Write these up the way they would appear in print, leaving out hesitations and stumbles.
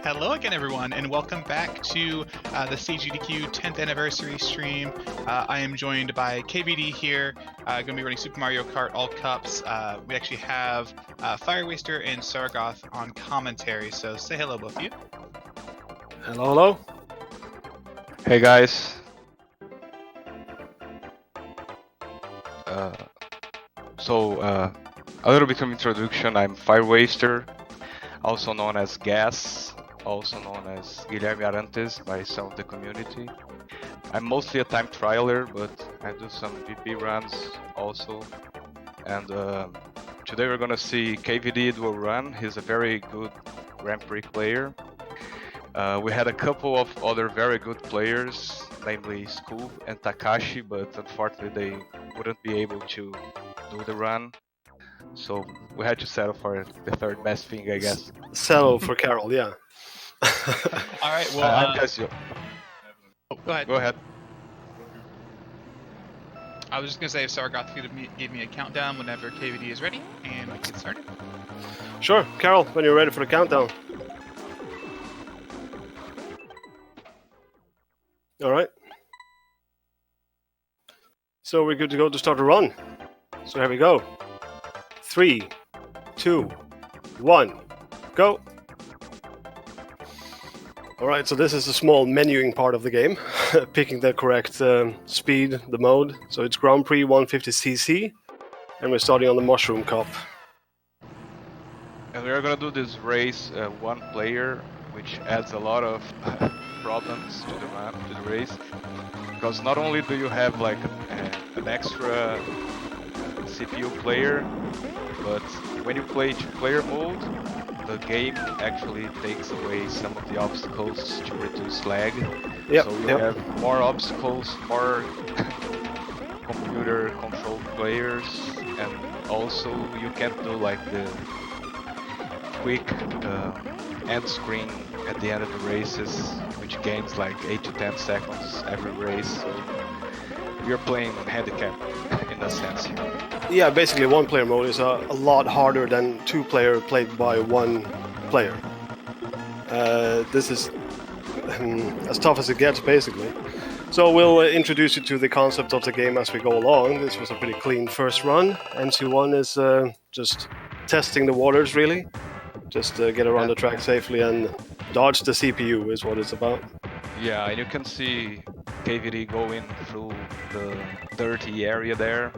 Hello again, everyone, and welcome back to the AGDQ 10th anniversary stream. I am joined by KVD here, going to be running Super Mario Kart All Cups. We actually have Firewaster and Sargoth on commentary, so say hello, both of you. Hello, hello. Hey guys. A little bit of introduction. I'm Firewaster, also known as Gas, also known as Guilherme Arantes by some of the community. I'm mostly a time trialer, but I do some VP runs also. And today we're gonna see KVD do a run. He's a very good Grand Prix player. We had a couple of other very good players, namely Scoob and Takashi, but unfortunately they wouldn't be able to do the run. So we had to settle for the third best thing, I guess. Settle for Carol, yeah. All right, well, I'm just... go ahead. Go ahead. I was just going to say if Sargoth could give me a countdown whenever KVD is ready, and we can get started. Sure, Carol, when you're ready for the countdown. All right. So we're good to go to start the run. So here we go. 3, 2, 1, go. Alright, so this is a small menuing part of the game, picking the correct speed, the mode. So it's Grand Prix 150cc, and we're starting on the Mushroom Cup. And we're gonna do this race one player, which adds a lot of problems to the map, to the race. Because not only do you have like an extra CPU player, but when you play two-player mode, the game actually takes away some of the obstacles to reduce lag. Yep, So you have more obstacles, more computer-controlled players, and also you can't do like the quick end screen at the end of the races, which gains like 8 to 10 seconds every race. So you're playing handicap in a sense. Yeah, basically one-player mode is a lot harder than two-player played by one player. This is as tough as it gets, basically. So we'll introduce you to the concept of the game as we go along. This was a pretty clean first run. MC1 is just testing the waters, really. Just get around the track safely and dodge the CPU is what it's about. Yeah, and you can see KVD going through the dirty area there.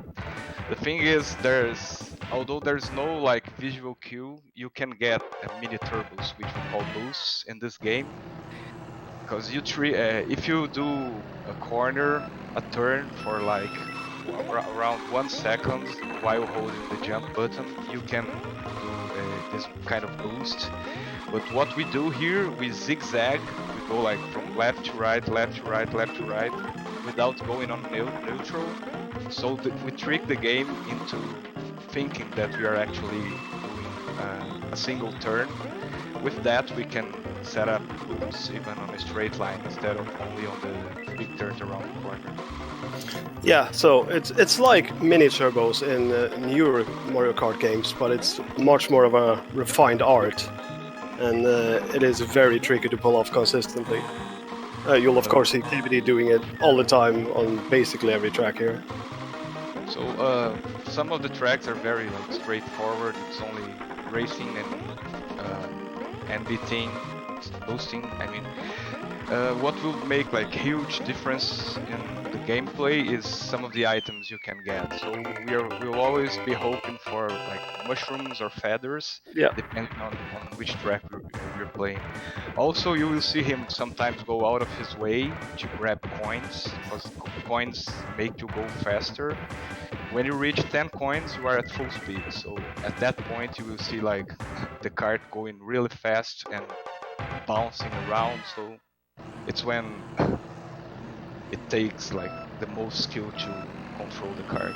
The thing is, although there's no like visual cue, you can get mini turbos, which we call boosts in this game. Because if you do a corner, a turn for like around 1 second while holding the jump button, you can do this kind of boost. But what we do here, we zigzag, we go like from left to right, left to right, left to right, without going on neutral. So we trick the game into thinking that we are actually doing a single turn. With that, we can set up boosts even on a straight line instead of only on the big turns around the corner. Yeah, so it's like mini turbos in newer Mario Kart games, but it's much more of a refined art, and it is very tricky to pull off consistently. You'll of course see KVD doing it all the time on basically every track here. So some of the tracks are very like straightforward. It's only racing and beating, boosting. I mean, what will make like huge difference in the gameplay is some of the items you can get. So we'll always be hoping for like mushrooms or feathers, depending on which track we're playing. Also, you will see him sometimes go out of his way to grab coins, because coins make you go faster. When you reach 10 coins, you are at full speed. So at that point, you will see like the kart going really fast and bouncing around. So it's when it takes like the most skill to control the kart.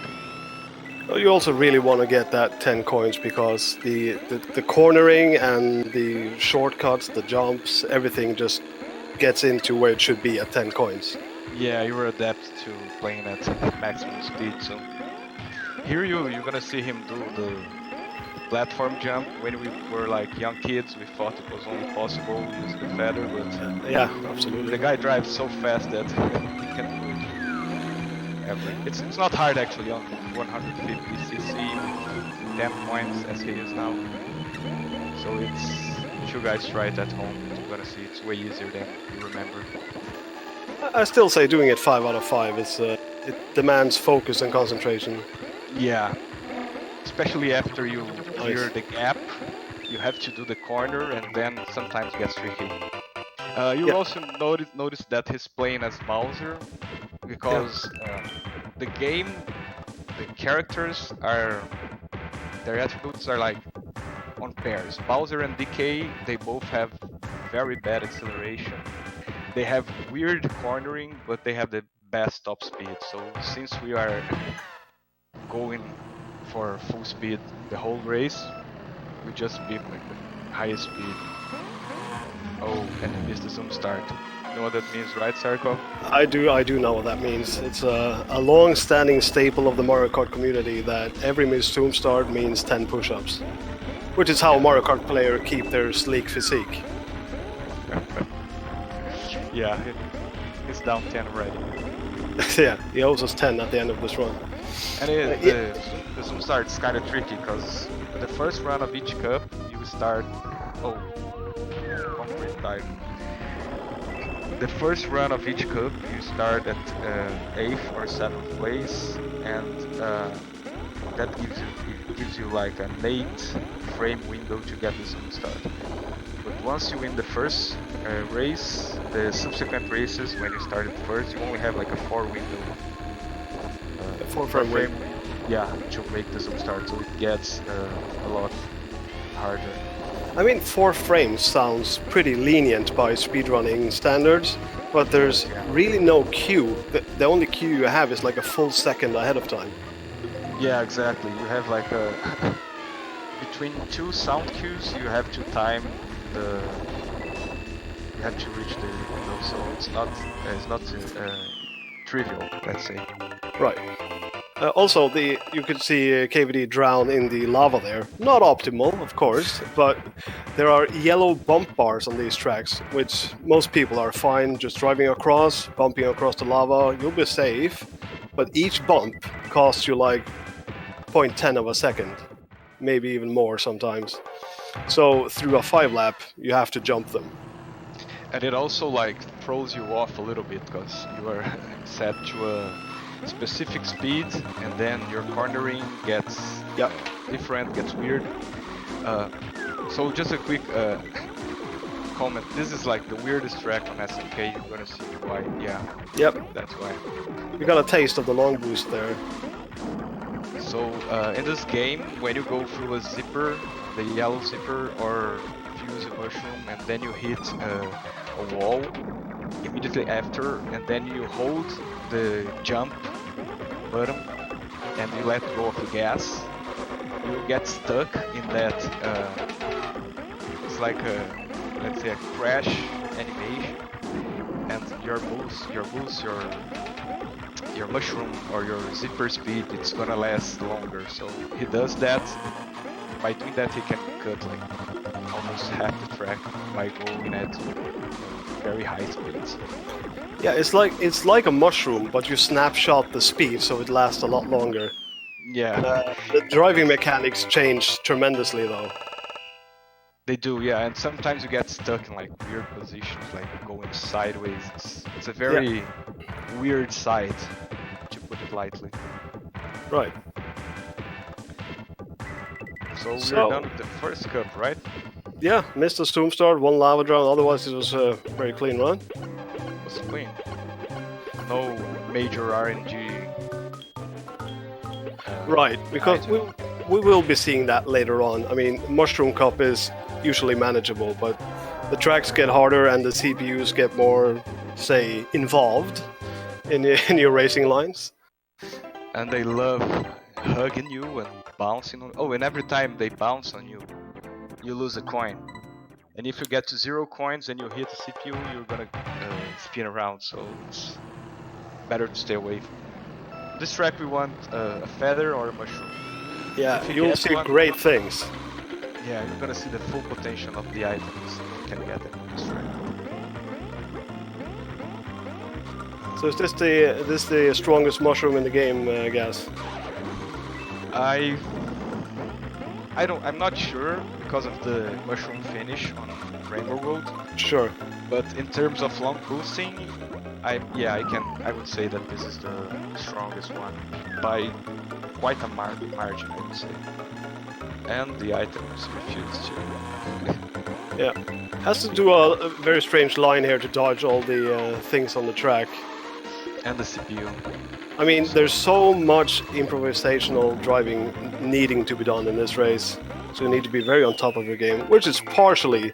Well, you also really want to get that 10 coins because the cornering and the shortcuts, the jumps, everything just gets into where it should be at 10 coins. Yeah, you were adept to playing at maximum speed. So here you're gonna see him do platform jump. When we were like young kids, we thought it was only possible using the feather, but Yeah, the absolutely. guy drives so fast that he can do it. It's not hard actually on 150cc with 10 points as he is now. So it's, if you guys try it at home, you're gonna see it's way easier than you remember. I still say doing it 5 out of 5 is it demands focus and concentration. Yeah, especially after you clear Nice. the gap, you have to do the corner, and then sometimes it gets tricky. You Yeah. also notice that he's playing as Bowser, because the game, the characters are, their attributes are like on pairs. Bowser and DK, they both have very bad acceleration. They have weird cornering, but they have the best top speed. So since we are going for full speed the whole race, we just beat like the highest speed. Oh, and he missed the zoom start. You know what that means, right, Sarko? I do know what that means. It's a long-standing staple of the Mario Kart community that every missed tomb start means 10 push-ups, which is how Mario Kart players keep their sleek physique. Yeah, he's down 10 already. Yeah, he owes us 10 at the end of this run. And the zoom start is kind of tricky, because the first run of each cup, you start... Oh, concrete tire. The first run of each cup, you start at 8th or 7th place, and that gives you like an 8-frame window to get the zoom start. But once you win the first race, the subsequent races, when you started first, you only have like a 4 window. 4-frame win. Yeah, to make the zoom start, so it gets a lot harder. I mean, 4 frames sounds pretty lenient by speedrunning standards, but there's really no queue. The only queue you have is like a full second ahead of time. Yeah, exactly. You have like a between 2 sound cues, you have to time the. You have to reach the window, so it's not trivial, let's say. Right. Also, you could see KVD drown in the lava there. Not optimal, of course, but there are yellow bump bars on these tracks, which most people are fine just driving across, bumping across the lava. You'll be safe, but each bump costs you like 0.10 of a second, maybe even more sometimes. So through a 5-lap, you have to jump them. And it also like throws you off a little bit, because you are set to a specific speed, and then your cornering gets different, gets weird. So just a quick comment. This is like the weirdest track on SNK. You're gonna see why. Yeah. Yep. That's why. You got a taste of the long boost there. So in this game, when you go through a zipper, the yellow zipper, or if you use a mushroom, and then you hit a wall immediately after, and then you hold the jump button and you let go of the gas, you get stuck in that it's like a, let's say, a crash animation, and your mushroom or your zipper speed, it's gonna last longer. So he does that. By doing that, he can cut like almost half the track by going at very high speeds. Yeah, it's like a mushroom, but you snapshot the speed, so it lasts a lot longer. Yeah. The driving mechanics change tremendously, though. They do, yeah, and sometimes you get stuck in like weird positions, like going sideways. It's a very weird sight, to put it lightly. Right. So we're done with the first cup, right? Yeah, missed a tomb start, 1 lava drown, otherwise it was a very clean run. It was clean. No major RNG. Right, because we will be seeing that later on. I mean, Mushroom Cup is usually manageable, but the tracks get harder and the CPUs get more, say, involved in your racing lines. And they love hugging you and bouncing on. Oh, and every time they bounce on you, you lose a coin. And if you get to 0 coins and you hit the CPU, you're gonna spin around. So it's better to stay away from. This track we want a feather or a mushroom. Yeah, If you you'll get see one- great things. Yeah, you're gonna see the full potential of the items you can get in this track. So is this the strongest mushroom in the game, Gas? I'm not sure because of the mushroom finish on Rainbow Road, Sure. but in terms of long boosting, I would say that this is the strongest one by quite a margin, I would say. And the items refuse to. Yeah. Has to do a very strange line here to dodge all the things on the track. And the CPU. I mean, there's so much improvisational driving needing to be done in this race, so you need to be very on top of your game, which is partially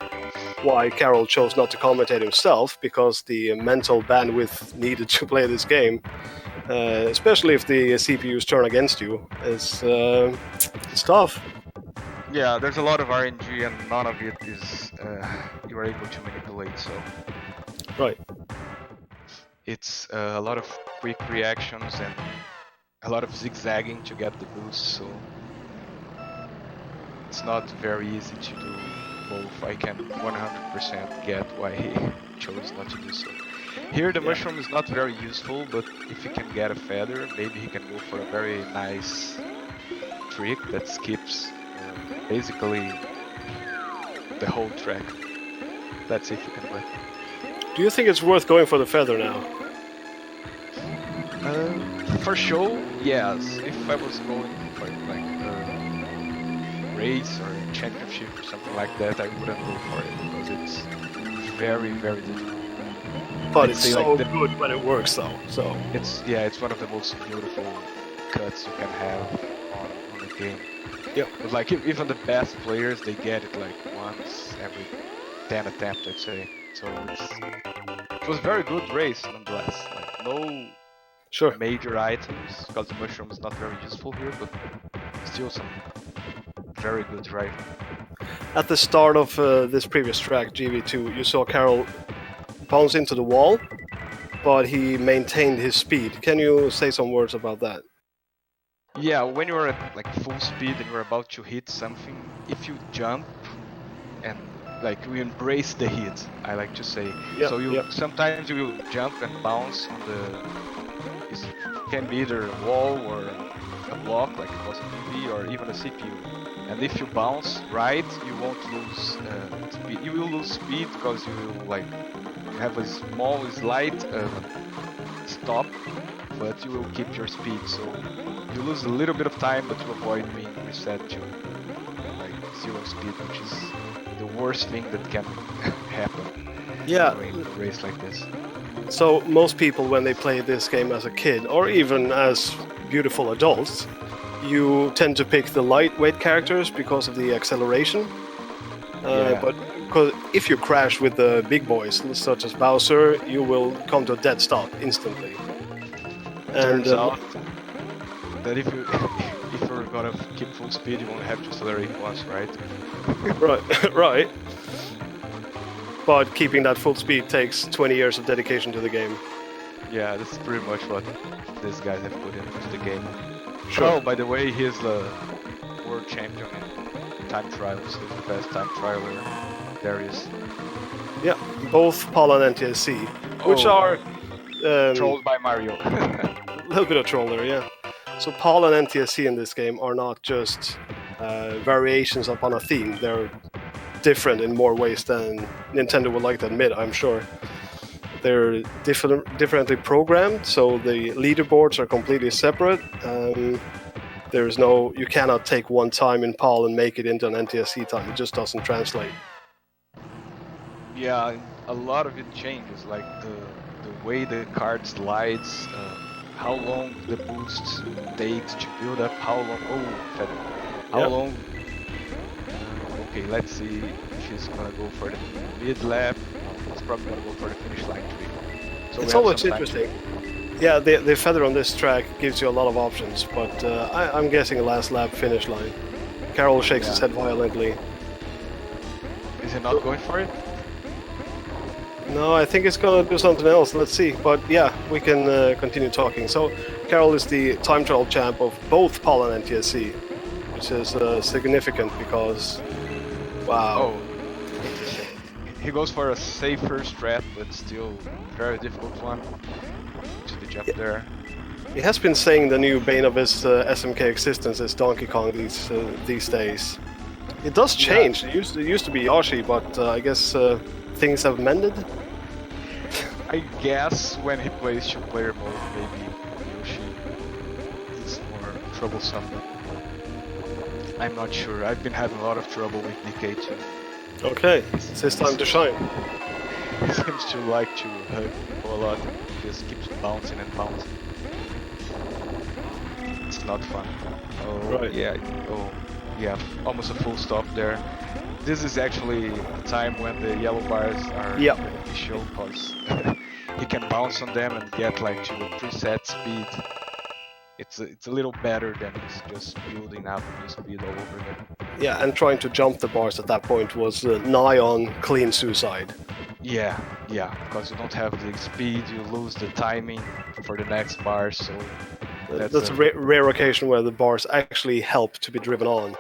why Carol chose not to commentate himself, because the mental bandwidth needed to play this game, especially if the CPUs turn against you, is it's tough. Yeah, there's a lot of RNG and none of it is you are able to manipulate, so Right. it's a lot of quick reactions and a lot of zigzagging to get the boost, so it's not very easy to do both. I can 100% get why he chose not to do so. Here the mushroom is not very useful, but if he can get a feather, maybe he can go for a very nice trick that skips basically the whole track. Let's see if he can do it. Do you think it's worth going for the feather now? For show, yes. If I was going for like a race or a championship or something like that, I wouldn't go for it because it's very, very difficult. But I'd it's say, so like, good when it works, though. So It's one of the most beautiful cuts you can have on the game. yeah, But like even the best players, they get it like once every 10 attempts, I'd say. So it was a very good race nonetheless. Like no sure. major items because the mushroom is not very useful here, but still some very good driving. At the start of this previous track, GV2, you saw Carol bounce into the wall, but he maintained his speed. Can you say some words about that? Yeah, when you're at like full speed and you're about to hit something, if you jump and like you embrace the hit, I like to say. Yep, So you yep. sometimes you will jump and bounce on the. It can be either a wall or a block, like it was a TV, or even a CPU. And if you bounce right, you won't lose speed. You will lose speed because you will like have a small slight stop, but you will keep your speed. So you lose a little bit of time, but you avoid being reset to like 0 speed, which is the worst thing that can happen Yeah. in a race like this. So most people, when they play this game as a kid, or even as beautiful adults, you tend to pick the lightweight characters because of the acceleration. Yeah. But because if you crash with the big boys, such as Bowser, you will come to a dead stop instantly. And Turns out that if you're gonna keep full speed, you won't have to accelerate once, right? right, right. But keeping that full speed takes 20 years of dedication to the game. Yeah, that's pretty much what these guys have put into the game. Sure. Oh, by the way, he's the world champion in time trials. He's the best time trialer there is. Yeah, both Paul and NTSC, which Oh. are Trolled by Mario. a little bit of troll there, yeah. So Paul and NTSC in this game are not just variations upon a theme. They're different in more ways than Nintendo would like to admit, I'm sure. They're differently programmed, so the leaderboards are completely separate. You cannot take one time in PAL and make it into an NTSC time. It just doesn't translate. Yeah, a lot of it changes, like the way the card slides, how long the boost takes to build up, how long. Okay, let's see if he's gonna go for the mid lap. No, he's probably gonna go for the finish line tree. So It's always interesting. Yeah, the feather on this track gives you a lot of options, but I'm guessing a last lap finish line. Carol shakes his head violently. Is he not going for it? No, I think it's gonna do something else. Let's see. But yeah, we can continue talking. So, Carol is the time trial champ of both PAL and NTSC. which is significant because, wow. Oh, interesting. He goes for a safer strat, but still very difficult one. To the jump there. He has been saying the new bane of his SMK existence is Donkey Kong these days. It does change. It used to be Yoshi, but I guess things have mended. I guess when he plays two-player mode, maybe Yoshi is more troublesome. I'm not sure. I've been having a lot of trouble with DK2. Okay, it's his time to shine. He seems to like to hug people a lot. He just keeps bouncing and bouncing. It's not fun. Oh, Right. yeah. Oh, yeah. Almost a full stop there. This is actually the time when the yellow bars are beneficial because he can bounce on them and get like to a preset speed. It's a little better than it's just building up the speed all over again. Yeah, and trying to jump the bars at that point was nigh on clean suicide. Yeah, because you don't have the speed, you lose the timing for the next bar, so that's a rare occasion where the bars actually help to be driven on.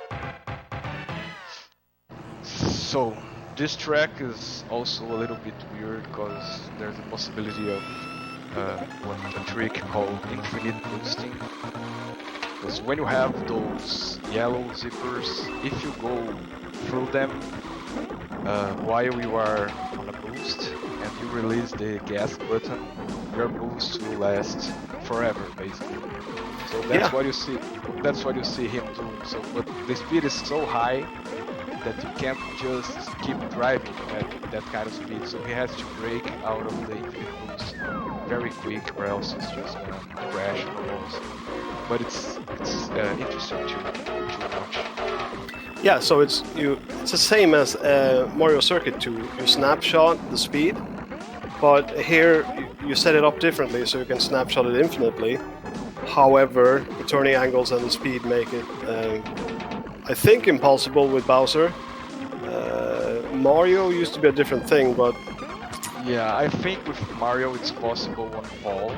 So this track is also a little bit weird because there's a possibility of a trick called infinite boosting. Because when you have those yellow zippers, if you go through them while you are on a boost and you release the gas button, your boost will last forever, basically. So that's what you see. That's what you see him doing. So, but the speed is so high that you can't just keep driving at that kind of speed. So he has to brake out of the infinite boost very quick, or else it's just gonna crash on the walls. But it's interesting to watch. Yeah, so it's the same as Mario Circuit 2. You snapshot the speed, but here you set it up differently, so you can snapshot it infinitely. However, the turning angles and the speed make it, I think, impossible with Bowser. Mario used to be a different thing, but yeah, I think with Mario it's possible on Fall,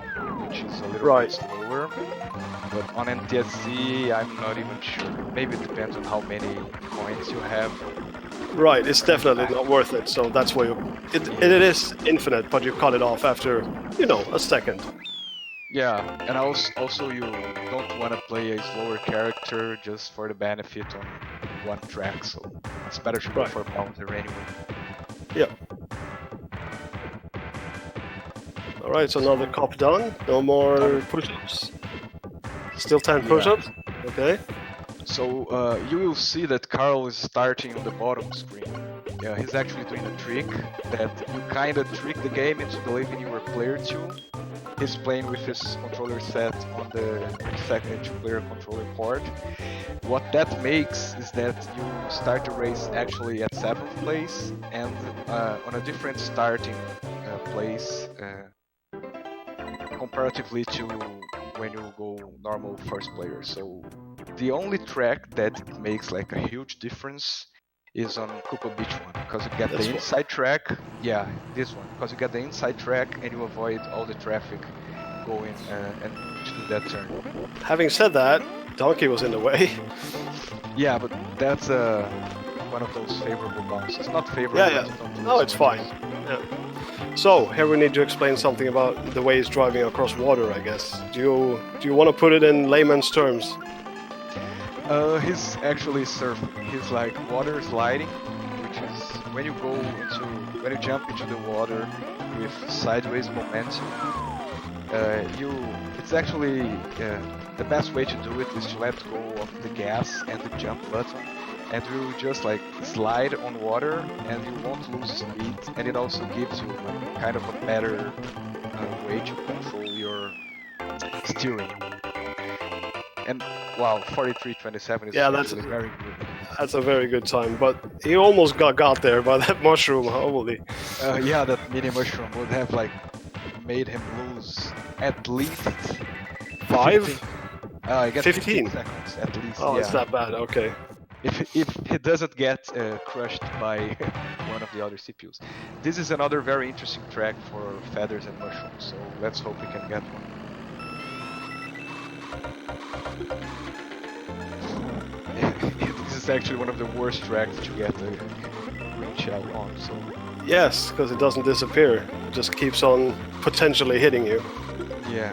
which is a little bit slower. But on NTSC, I'm not even sure. Maybe it depends on how many coins you have. Right, it's definitely not worth it. So that's why it is infinite, but you cut it off after, a second. Yeah, and also you don't want to play a slower character just for the benefit on one track, so it's better to go for Bowser anyway. Yeah. Alright, so another cop done. No more push-ups. Still 10 push-ups? Okay. So you will see that Carl is starting on the bottom screen. Yeah, he's actually doing a trick that you kind of trick the game into believing you were player 2. He's playing with his controller set on the second two-player controller port. What that makes is that you start the race actually at 7th place and on a different starting place comparatively to when you go normal first player. So the only track that makes like a huge difference is on Koopa Beach one, because you get the inside track. Yeah, this one, because you get the inside track and you avoid all the traffic going and to do that turn. Having said that, Donkey was in the way. Yeah, but that's one of those favorable bounces. Not favorable. Yeah. No, it's fine. Yeah. So here we need to explain something about the way he's driving across water, I guess. Do you want to put it in layman's terms? He's actually surfing. He's like water sliding, which is when you jump into the water with sideways momentum. It's actually the best way to do it is to let go of the gas and the jump button, and you just like slide on water, and you won't lose speed, and it also gives you kind of a better way to control your steering. And wow, 43.27 is actually very good. That's a very good time, but he almost got there by that mushroom. Holy! Yeah, that mini mushroom would have like made him lose at least 5? I guess 15 seconds at least. Oh, yeah. it's that bad. Okay. If he doesn't get crushed by one of the other CPUs. This is another very interesting track for feathers and mushrooms, so let's hope we can get one. is actually one of the worst tracks to get a green shell on. So Yes, because it doesn't disappear. It just keeps on potentially hitting you. yeah,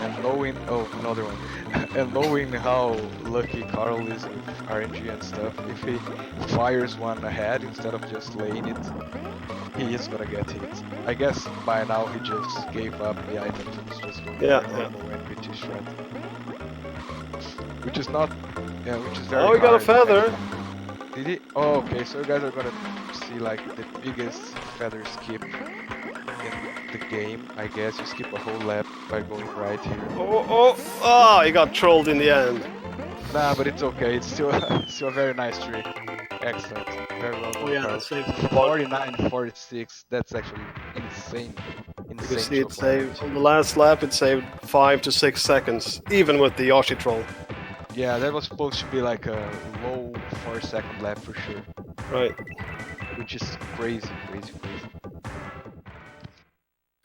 and knowing another one, and knowing how lucky Carl is with RNG and stuff, if he fires one ahead instead of just laying it, he is gonna get hit. I guess by now he just gave up the item and is just going Yeah, for normal NPT shred. Which is not, which is very Oh, we got a hard. feather. Did he? Oh, okay, so you guys are gonna see like the biggest feather skip in the game. I guess you skip a whole lap by going right here. Oh, he got trolled in the end. Nah, but it's okay. It's still still a very nice trick. Excellent. Very well done. Carl. saved 49, 46. That's actually insane. You can see it job saved, on on the last lap it saved 5 to 6 seconds, even with the Yoshi troll. it. Yeah, that was supposed to be like a low 4-second lap for sure. Right. Which is crazy.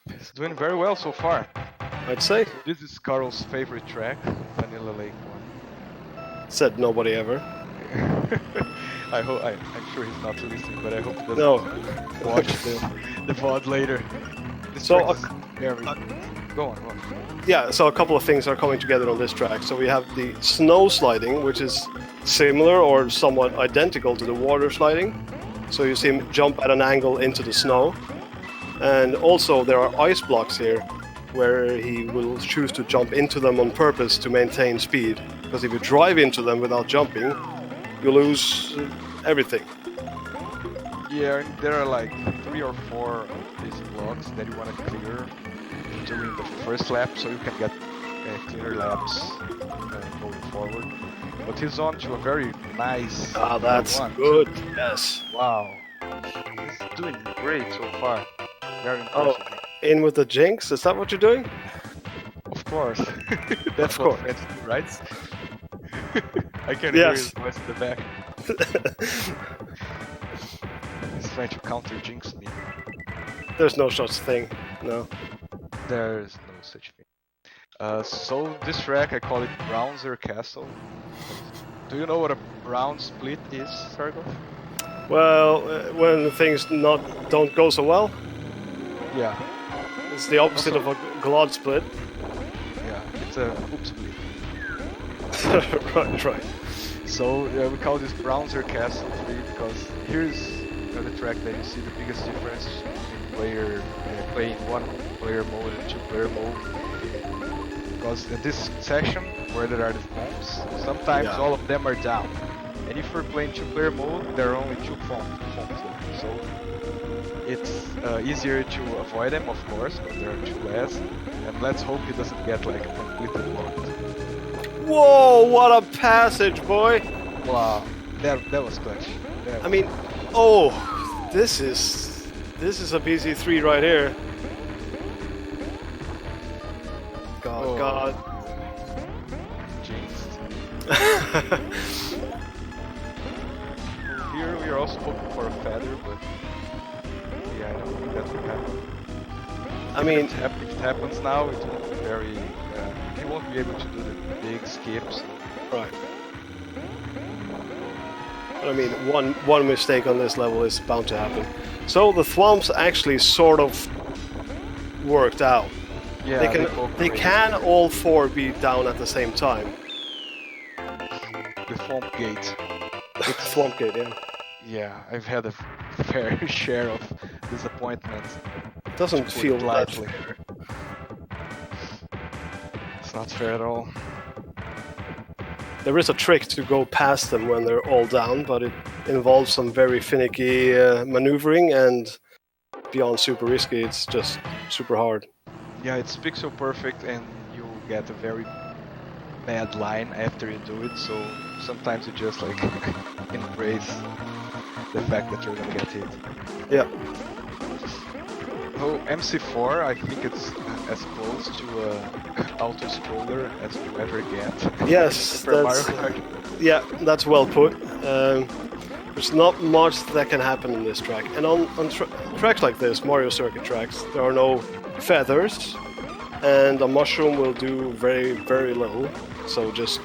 It's doing very well so far. I'd say. This is Carl's favorite track, Vanilla Lake Said nobody ever. 1. I'm sure he's not listening, but I hope he doesn't No. watch the VOD later. This So, track is very... Go on. Yeah, so a couple of things are coming together on this track. So we have the snow sliding, which is similar or somewhat identical to the water sliding. So you see him jump at an angle into the snow. And also there are ice blocks here, where he will choose to jump into them on purpose to maintain speed. Because if you drive into them without jumping, you lose everything. Yeah, and there are like 3 or 4 of these blocks that you want to clear during the first lap, so you can get cleaner laps going forward. But he's on to a very nice. Ah, that's one. good. Yes. Wow, he's doing great so far. Very Oh, impressive. in with the jinx? Is that what you're doing? Of course, that's Of what course. friends do, right? I can Yes. hear his voice in the back. He's trying to counter jinx me. There's no such thing. No. There's no such thing. So this track I call it Brownser Castle. Do you know what a brown split is, Sargoth? Well, when things don't go so well, Yeah, it's the opposite of a glod split. yeah, it's a hoop split. Right. So we call this Brownser Castle split because here's the track that you see the biggest difference in playing one player mode and 2-player mode. Because in this section where there are the foams, sometimes all of them are down. And if you're playing 2-player mode, there are only 2 foams there. So it's easier to avoid them, of course, because there are 2 less. And let's hope he doesn't get like completely blocked. Whoa, what a passage, boy! Wow, that was clutch. I mean, this is a BZ3 right here. God. Jinxed. Here we are also hoping for a feather, but yeah, I don't think that will happen. I mean, if it happens now, it won't be very. He won't be able to do the big skips. right. But I mean, one mistake on this level is bound to happen. So the thwomps actually sort of worked out. Yeah, They can all 4 be down at the same time. The foam gate. It's Thwomp Gate, yeah. Yeah, I've had a fair share of disappointments. Doesn't to put feel it that lightly. fair. It's not fair at all. There is a trick to go past them when they're all down, but it involves some very finicky maneuvering, and beyond super risky, it's just super hard. Yeah, it's pixel perfect and you get a very bad line after you do it, so sometimes you just like embrace the fact that you're gonna get hit. Yeah. Oh, MC4, I think it's as close to a auto-scroller as you ever get. Yes, Super Mario Kart. yeah, that's well put. There's not much that can happen in this track. And on tracks like this, Mario Circuit tracks, there are no feathers, and a mushroom will do very, very little. So just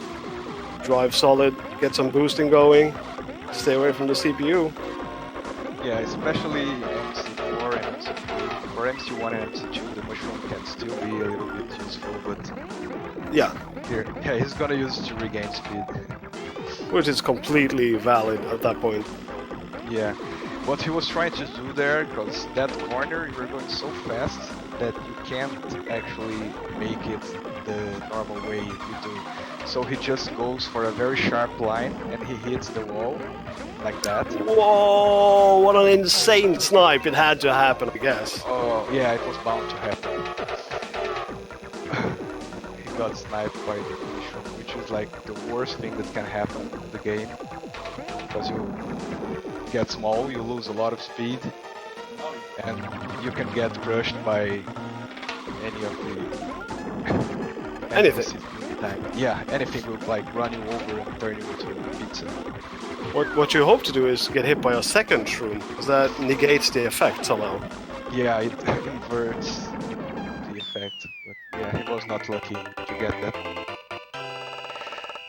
drive solid, get some boosting going, stay away from the CPU. Yeah, especially MC4 and MC3. For MC1 and MC2, the mushroom can still be a little bit useful, but Yeah, here, yeah, he's gonna use it to regain speed. which is completely valid at that point. Yeah, what he was trying to do there, because that corner you're going so fast that you can't actually make it the normal way you do. So he just goes for a very sharp line and he hits the wall like that. Whoa, what an insane snipe. It had to happen, I guess. Oh, yeah, it was bound to happen. He got sniped by the mushroom, which is like the worst thing that can happen in the game. Because you get small, you lose a lot of speed, and you can get crushed by any of the... Anything. Yeah, anything will like run you over and turn you into a pizza. What you hope to do is get hit by a second shroom, because that negates the effect somehow. Yeah, it inverts the effect, but yeah, he was not lucky to get that.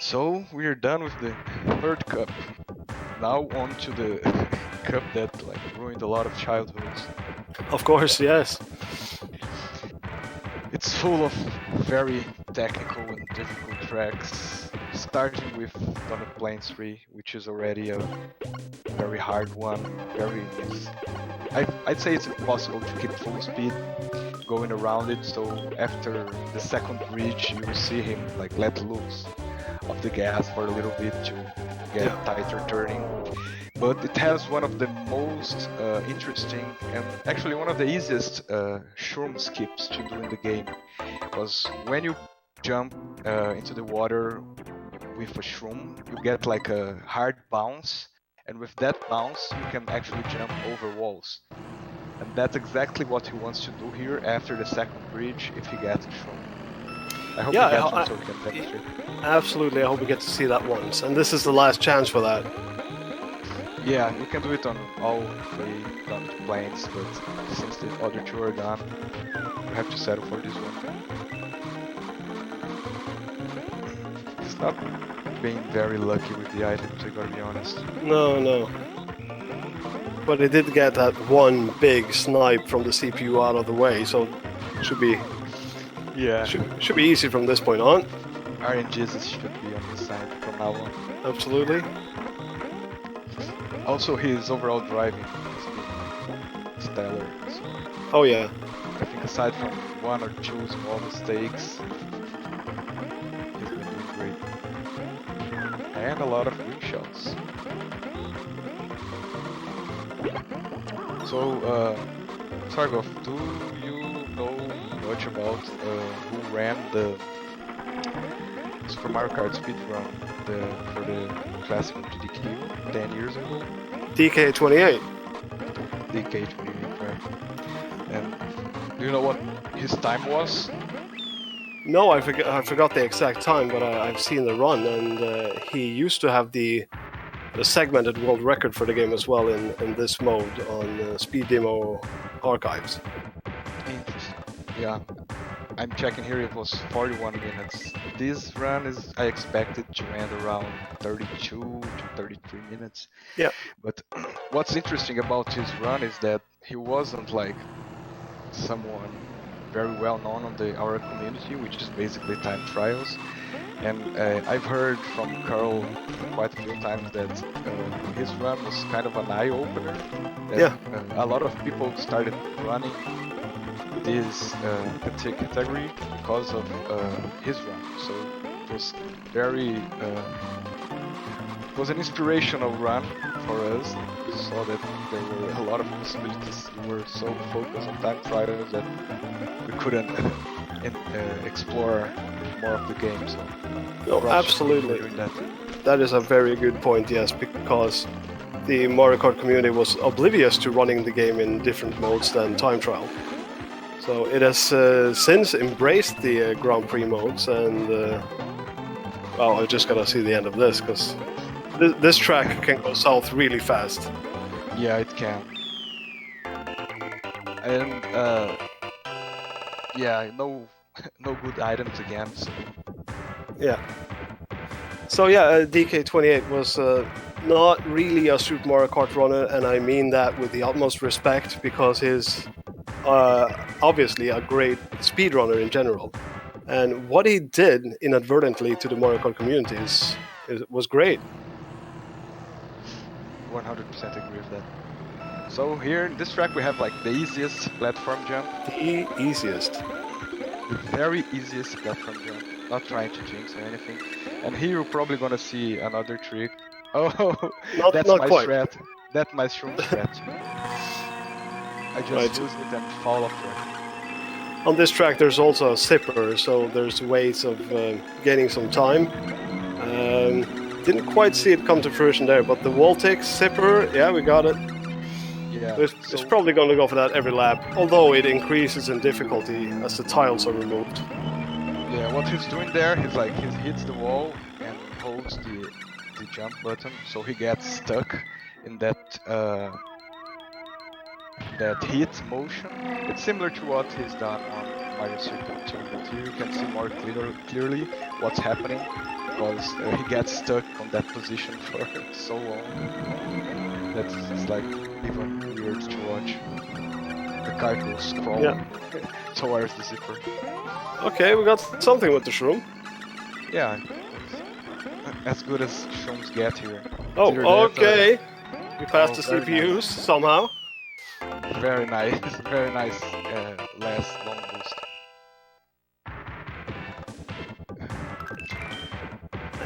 So we're done with the third cup. Now on to the cup that like ruined a lot of childhoods. Of course, yes. It's full of very technical and difficult tracks, starting with Donut Plains 3, which is already a very hard one. I'd say it's impossible to keep full speed going around it, so after the second bridge you will see him like let loose of the gas for a little bit to get tighter turning. But it has one of the most interesting and actually one of the easiest shroom skips to do in the game. Because when you jump into the water with a shroom, you get like a hard bounce, and with that bounce you can actually jump over walls. And that's exactly what he wants to do here after the second bridge if he gets a shroom. I hope he gets one so he can demonstrate. Absolutely, I hope we get to see that once. And this is the last chance for that. Yeah, you can do it on all three Donut Plains, but since the other two are gone, you have to settle for this one. He's not being very lucky with the items, I gotta be honest. No. But it did get that one big snipe from the CPU out of the way, so should be should be easy from this point on. RNGs should be on his side from now on. Absolutely. Also, his overall driving has been stellar. So Oh yeah. I think aside from one or two small mistakes, he's been doing great. And a lot of wing shots. So, Sargoth, do you know much about who ran the Super Mario Kart speedrun for the classic AGDQ 10 years ago? DK28. DK28, right? And do you know what his time was? No, I forgot the exact time, but I've seen the run, and he used to have the segmented world record for the game as well in this mode on Speed Demo Archives. Interesting. Yeah, I'm checking here, it was 41 minutes. This run is, I expected to end around 32 to 33 minutes. Yeah. But what's interesting about his run is that he wasn't like someone very well known on our community, which is basically time trials. And I've heard from Carl quite a few times that his run was kind of an eye-opener. A lot of people started running this category because of his run. So it was it was an inspirational run for us. We saw that there were a lot of possibilities. We were so focused on time trials that we couldn't explore more of the game. So No, absolutely. That is a very good point, yes, because the Mario Kart community was oblivious to running the game in different modes than time trial. So it has since embraced the Grand Prix modes, and well, I just gotta see the end of this, because this track can go south really fast. Yeah, it can. And yeah, no good items again. So. Yeah. So yeah, DK28 was not really a Super Mario Kart runner, and I mean that with the utmost respect because he's obviously a great speedrunner in general. And what he did inadvertently to the Mario Kart community was great. 100% agree with that. So here in this track we have like the easiest platform jump. The easiest. The very easiest platform jump. Not trying to jinx or anything. And here you're probably gonna see another trick. Oh, that's Not my quite. strat. That's my shroom strat. I just Right. use it and fall off track. On this track, there's also a zipper, so there's ways of gaining some time. Didn't quite see it come to fruition there, but the wall tick, zipper, yeah, we got it. Yeah. It's probably going to go for that every lap, although it increases in difficulty as the tiles are removed. Yeah, what he's doing there, he's like he hits the wall and holds the jump button, so he gets stuck in that hit motion. It's similar to what he's done on Mario Circuit 2, but here you can see more clearly what's happening, because he gets stuck on that position for so long. It's like even weird to watch. The kart goes crawling towards the zipper. Okay, we got something with the shroom. Yeah, as good as shrooms get here. Oh, Either that okay. We passed the very CPUs nice. somehow. Very nice, very nice last long boost.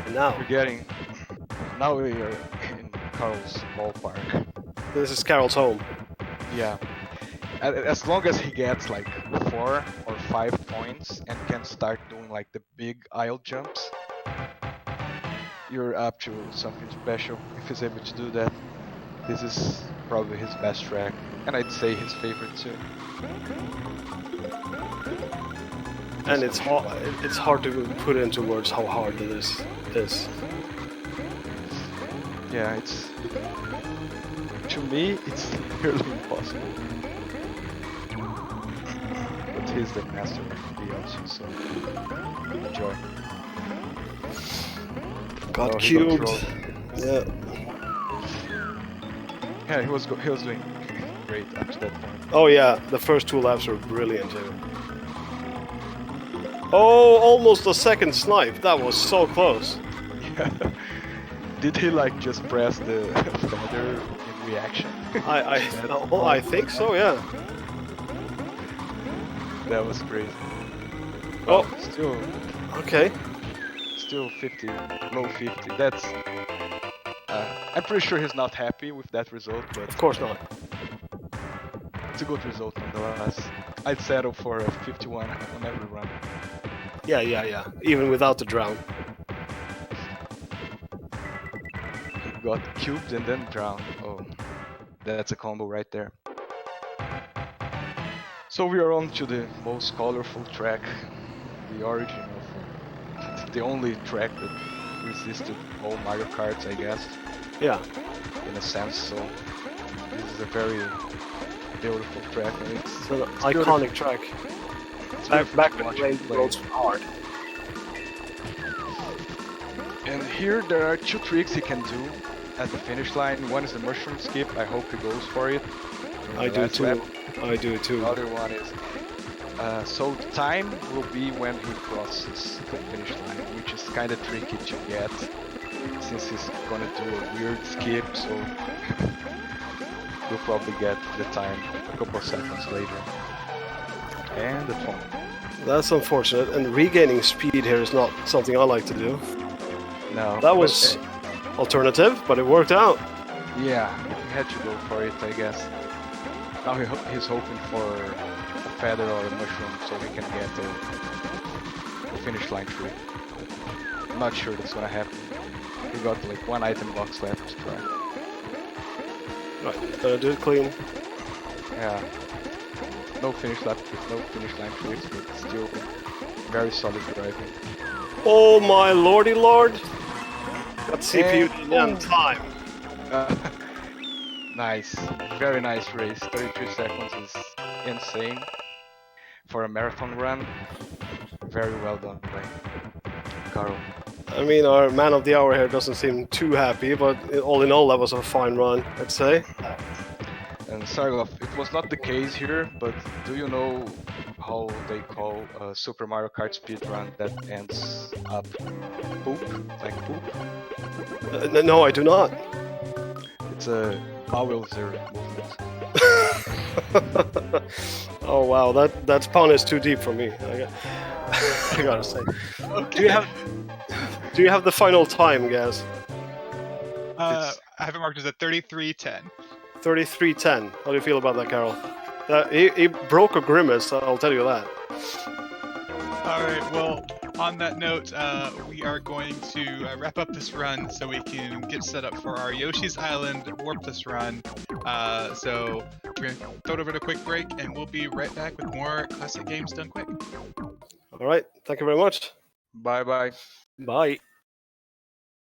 And now, Now we are in Carl's ballpark. this is Carol's home. Yeah. As long as he gets like 4 or 5 points and can start doing like the big aisle jumps, you're up to something special if he's able to do that. This is probably his best track, and I'd say his favorite too. And it's hard to put into words how hard this is. Yeah, to me, it's nearly impossible. But he's the master of DLC, so enjoy. Got cubed. trolled. Yeah. Yeah, he was doing great up to that point. Oh yeah, the first 2 laps were brilliant too. Oh, almost a second snipe. That was so close. Yeah. Did he like just press the feather in reaction? I think so. Yeah. That was crazy. Oh. Still Okay. 50, low 50. That's. I'm pretty sure he's not happy with that result, but Of course not. it's a good result nonetheless. I'd settle for a 51 on every run. Yeah. Even without the drown. He got cubed and then drowned. Oh, that's a combo right there. So we are on to the most colorful track, the origin of the only track that resisted all Mario Karts, I guess, Yeah. in a sense. So this is a very beautiful track, and It's an iconic track. Back when playing roads were hard. And here there are 2 tricks he can do at the finish line. One is the mushroom skip. I hope he goes for it. I do too. The other one is so the time will be when he crosses the finish line, which is kind of tricky to get since he's gonna do a weird skip. So you'll probably get the time a couple of seconds later. And the phone. That's unfortunate. And regaining speed here is not something I like to do. No, That was alternative, but it worked out. yeah, he had to go for it, I guess. Now he's hoping for a feather or a mushroom so he can get the finish line trick. I'm not sure that's gonna happen. He got like 1 item box left to try. Right, do it clean. Yeah. No finish line tricks, but still very solid driving. Oh my lordy lord! Got CPU in time. Nice, very nice race. 33 seconds is insane for a marathon run. Very well done by Carl. I mean, our man of the hour here doesn't seem too happy, but all in all, that was a fine run, I'd say. And Sargoth, it was not the case here, but do you know how they call a Super Mario Kart speedrun that ends up poop, like poop? No, I do not. It's a Bowser movement. Oh wow, that pun is too deep for me. I gotta say. Okay. Do you have the final time, Gaz? I have it marked as a 33:10. 33:10. How do you feel about that, Carol? He broke a grimace, I'll tell you that. All right. Well, on that note, we are going to wrap up this run so we can get set up for our Yoshi's Island Warpless run. So we're gonna throw it over to a quick break, and we'll be right back with more classic games done quick. All right. Thank you very much. Bye bye. Bye.